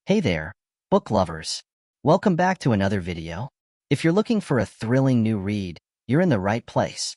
Hey there, book lovers. Welcome back to another video. If you're looking for a thrilling new read, you're in the right place.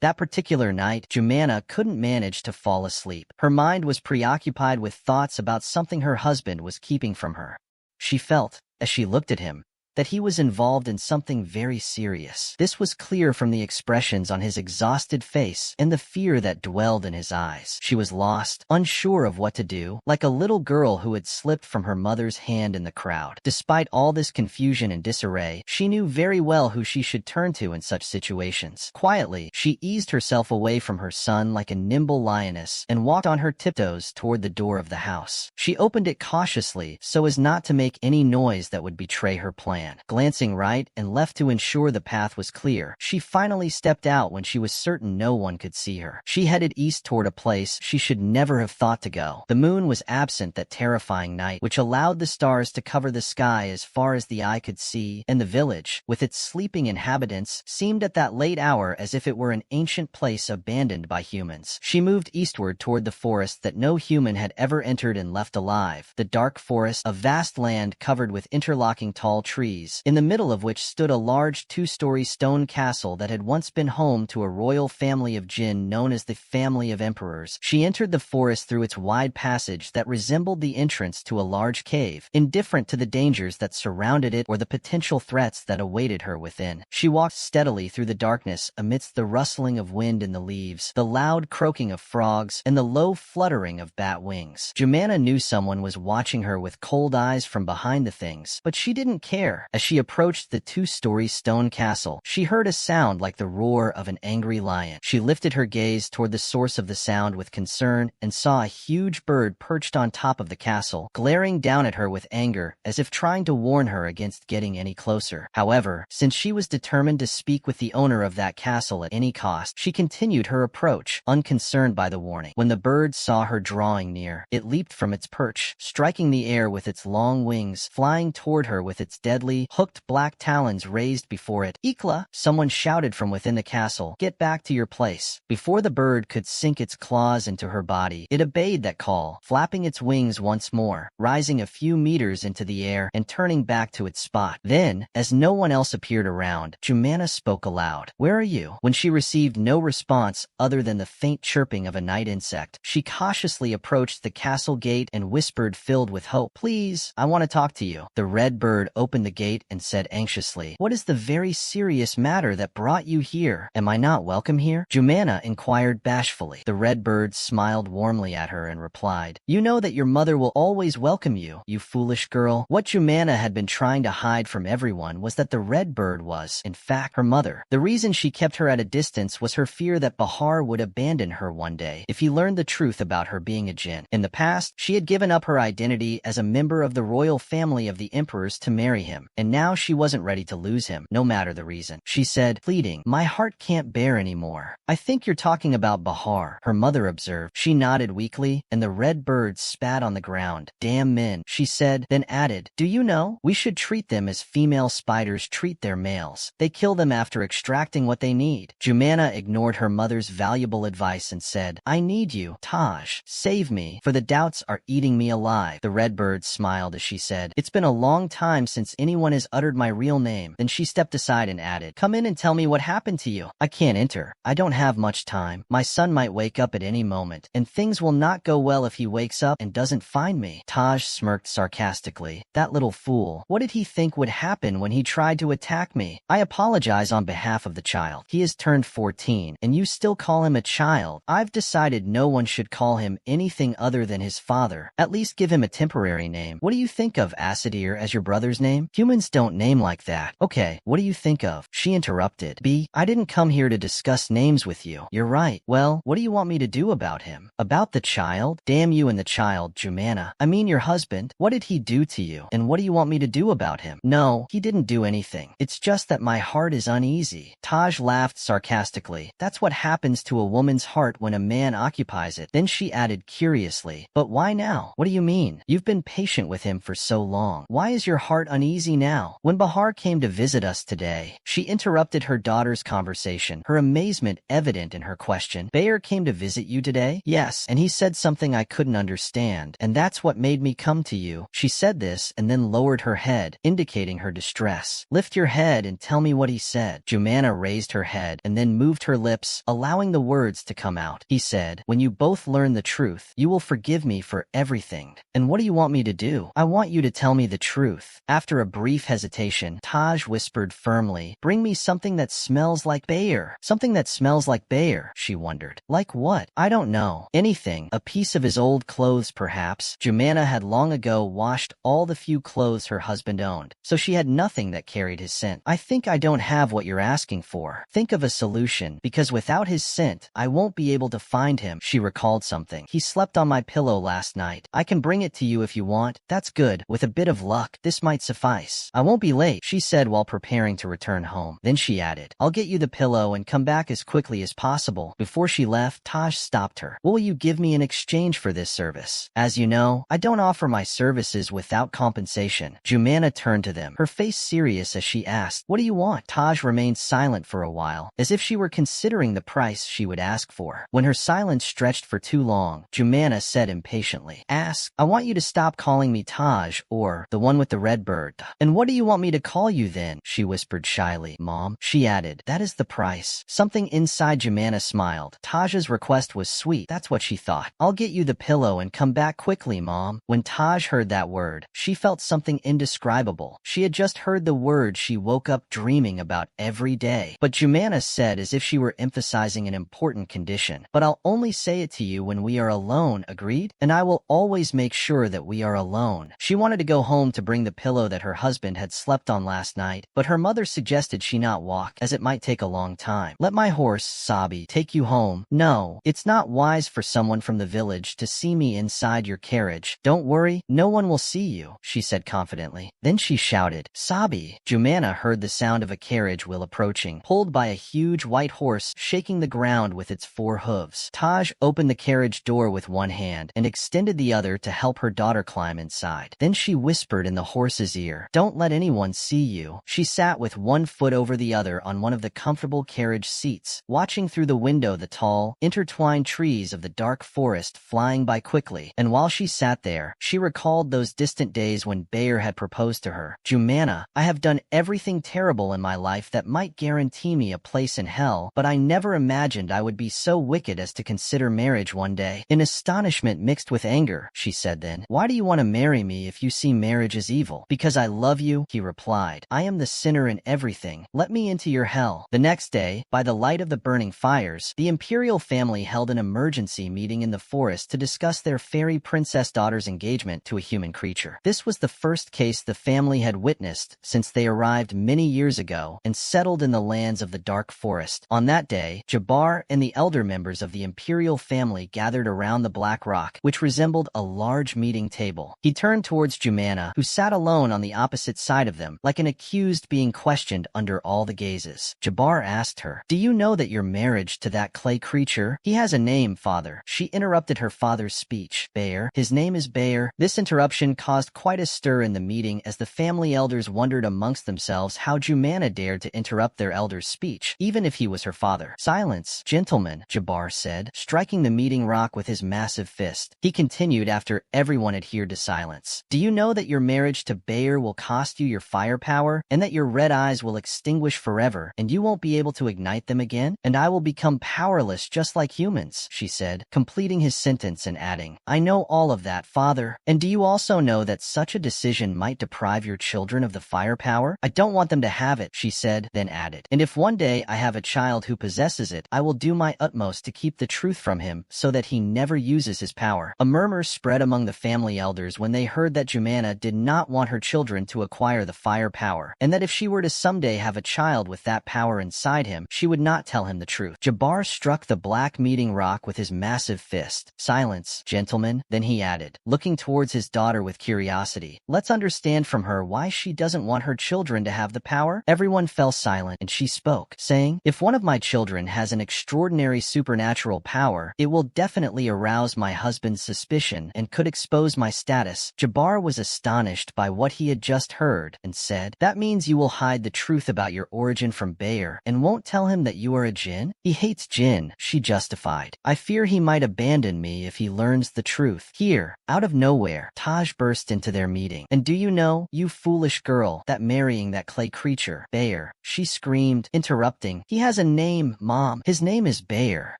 That particular night, Jumana couldn't manage to fall asleep. Her mind was preoccupied with thoughts about something her husband was keeping from her. She felt, as she looked at him, that he was involved in something very serious. This was clear from the expressions on his exhausted face and the fear that dwelled in his eyes. She was lost, unsure of what to do, like a little girl who had slipped from her mother's hand in the crowd. Despite all this confusion and disarray, she knew very well who she should turn to in such situations. Quietly, she eased herself away from her son like a nimble lioness and walked on her tiptoes toward the door of the house. She opened it cautiously so as not to make any noise that would betray her plan. Glancing right and left to ensure the path was clear, she finally stepped out when she was certain no one could see her. She headed east toward a place she should never have thought to go. The moon was absent that terrifying night, which allowed the stars to cover the sky as far as the eye could see, and the village, with its sleeping inhabitants, seemed at that late hour as if it were an ancient place abandoned by humans. She moved eastward toward the forest that no human had ever entered and left alive. The dark forest, a vast land covered with interlocking tall trees, in the middle of which stood a large two-story stone castle that had once been home to a royal family of jinn known as the Family of Emperors. She entered the forest through its wide passage that resembled the entrance to a large cave, indifferent to the dangers that surrounded it or the potential threats that awaited her within. She walked steadily through the darkness amidst the rustling of wind in the leaves, the loud croaking of frogs, and the low fluttering of bat wings. Jumana knew someone was watching her with cold eyes from behind the things, but she didn't care. As she approached the two-story stone castle, she heard a sound like the roar of an angry lion. She lifted her gaze toward the source of the sound with concern and saw a huge bird perched on top of the castle, glaring down at her with anger, as if trying to warn her against getting any closer. However, since she was determined to speak with the owner of that castle at any cost, she continued her approach, unconcerned by the warning. When the bird saw her drawing near, it leaped from its perch, striking the air with its long wings, flying toward her with its deadly, hooked black talons raised before it. "Ikla!" someone shouted from within the castle. "Get back to your place." Before the bird could sink its claws into her body, it obeyed that call, flapping its wings once more, rising a few meters into the air and turning back to its spot. Then, as no one else appeared around, Jumana spoke aloud. "Where are you?" When she received no response other than the faint chirping of a night insect, she cautiously approached the castle gate and whispered, filled with hope, "Please, I want to talk to you." The red bird opened the gate and said anxiously, "What is the very serious matter that brought you here? Am I not welcome here?" Jumana inquired bashfully. The red bird smiled warmly at her and replied, "You know that your mother will always welcome you, you foolish girl." What Jumana had been trying to hide from everyone was that the red bird was, in fact, her mother. The reason she kept her at a distance was her fear that Bahar would abandon her one day if he learned the truth about her being a jinn. In the past, she had given up her identity as a member of the royal family of the emperors to marry him, and now she wasn't ready to lose him, no matter the reason. She said, pleading, "My heart can't bear anymore." "I think you're talking about Bahar," her mother observed. She nodded weakly, and the red bird spat on the ground. "Damn men," she said, then added, "Do you know, we should treat them as female spiders treat their males. They kill them after extracting what they need." Jumana ignored her mother's valuable advice and said, "I need you, Taj. Save me, for the doubts are eating me alive." The red bird smiled as she said, "It's been a long time since anyone has uttered my real name." Then she stepped aside and added, "Come in and tell me what happened to you." "I can't enter. I don't have much time. My son might wake up at any moment, and things will not go well if he wakes up and doesn't find me." Taj smirked sarcastically. "That little fool. What did he think would happen when he tried to attack me? I apologize on behalf of the child. He has turned 14, and you still call him a child. I've decided no one should call him anything other than his father. At least give him a temporary name. What do you think of Asadir as your brother's name? Humans don't name like that." "Okay, what do you think of?" She interrupted. "B, I didn't come here to discuss names with you." "You're right. Well, what do you want me to do about him?" "About the child?" "Damn you and the child, Jumana. I mean your husband. What did he do to you? And what do you want me to do about him?" "No, he didn't do anything. It's just that my heart is uneasy." Taj laughed sarcastically. "That's what happens to a woman's heart when a man occupies it." Then she added curiously, "But why now?" "What do you mean? You've been patient with him for so long. Why is your heart uneasy now. When Bahar came to visit us today, she interrupted her daughter's conversation, her amazement evident in her question. Bayer came to visit you today? Yes, and he said something I couldn't understand, and that's what made me come to you. She said this and then lowered her head, indicating her distress. Lift your head and tell me what he said. Jumana raised her head and then moved her lips, allowing the words to come out. He said, when you both learn the truth, you will forgive me for everything. And what do you want me to do? I want you to tell me the truth. After a brief hesitation, Taj whispered firmly, bring me something that smells like Bayer. Something that smells like Bayer, she wondered. Like what? I don't know. Anything. A piece of his old clothes, perhaps. Jumana had long ago washed all the few clothes her husband owned, so she had nothing that carried his scent. I think I don't have what you're asking for. Think of a solution, because without his scent, I won't be able to find him. She recalled something. He slept on my pillow last night. I can bring it to you if you want. That's good. With a bit of luck, this might suffice. I won't be late, she said while preparing to return home. Then she added, I'll get you the pillow and come back as quickly as possible. Before she left, Taj stopped her. What will you give me in exchange for this service? As you know, I don't offer my services without compensation. Jumana turned to them, her face serious as she asked, what do you want? Taj remained silent for a while, as if she were considering the price she would ask for. When her silence stretched for too long, Jumana said impatiently, ask. I want you to stop calling me Taj, or the one with the red bird. And what do you want me to call you then? She whispered shyly. Mom, she added, that is the price. Something inside Jumana smiled. Taj's request was sweet, that's what she thought. I'll get you the pillow and come back quickly, Mom. When Taj heard that word, she felt something indescribable. She had just heard the word she woke up dreaming about every day. But Jumana said as if she were emphasizing an important condition. But I'll only say it to you when we are alone, agreed? And I will always make sure that we are alone. She wanted to go home to bring the pillow that her husband had slept on last night, but her mother suggested she not walk, as it might take a long time. Let my horse, Sabi, take you home. No, it's not wise for someone from the village to see me inside your carriage. Don't worry, no one will see you, she said confidently. Then she shouted, Sabi. Jumana heard the sound of a carriage wheel approaching, pulled by a huge white horse shaking the ground with its 4 hooves. Taj opened the carriage door with one hand and extended the other to help her daughter climb inside. Then she whispered in the horse's ear, don't let anyone see you. She sat with one foot over the other on one of the comfortable carriage seats, watching through the window the tall, intertwined trees of the dark forest flying by quickly. And while she sat there, she recalled those distant days when Bayer had proposed to her. Jumana, I have done everything terrible in my life that might guarantee me a place in hell, but I never imagined I would be so wicked as to consider marriage one day. In astonishment mixed with anger, she said then, why do you want to marry me if you see marriage as evil? Because I love you, he replied. I am the sinner in everything. Let me into your hell. The next day, by the light of the burning fires, the imperial family held an emergency meeting in the forest to discuss their fairy princess daughter's engagement to a human creature. This was the first case the family had witnessed since they arrived many years ago and settled in the lands of the dark forest. On that day, Jabbar and the elder members of the imperial family gathered around the black rock, which resembled a large meeting table. He turned towards Jumana, who sat alone on the opposite side of them, like an accused being questioned under all the gazes. Jabbar asked her, do you know that you're married to that clay creature? He has a name, father. She interrupted her father's speech. Bayer. His name is Bayer. This interruption caused quite a stir in the meeting as the family elders wondered amongst themselves how Jumana dared to interrupt their elder's speech, even if he was her father. Silence, gentlemen, Jabbar said, striking the meeting rock with his massive fist. He continued after everyone adhered to silence. Do you know that your marriage to Bayer will cost you your firepower, and that your red eyes will extinguish forever, and you won't be able to ignite them again? And I will become powerless just like humans, she said, completing his sentence and adding, I know all of that, father. And do you also know that such a decision might deprive your children of the firepower? I don't want them to have it, she said, then added. And if one day I have a child who possesses it, I will do my utmost to keep the truth from him so that he never uses his power. A murmur spread among the family elders when they heard that Jumana did not want her children to acquire the firepower, and that if she were to someday have a child with that power inside him, she would not tell him the truth. Jabbar struck the black meeting rock with his massive fist. Silence, gentlemen. Then he added, looking towards his daughter with curiosity, let's understand from her why she doesn't want her children to have the power. Everyone fell silent, and she spoke, saying, if one of my children has an extraordinary supernatural power, it will definitely arouse my husband's suspicion and could expose my status. Jabbar was astonished by what he had just heard and said, "That means you will hide the truth about your origin from Bayer and won't tell him that you are a jinn?" "He hates jinn," she justified. "I fear he might abandon me if he learns the truth." Here, out of nowhere, Taj burst into their meeting. "And do you know, you foolish girl, that marrying that clay creature, Bayer," she screamed, interrupting, "he has a name, Mom. His name is Bayer."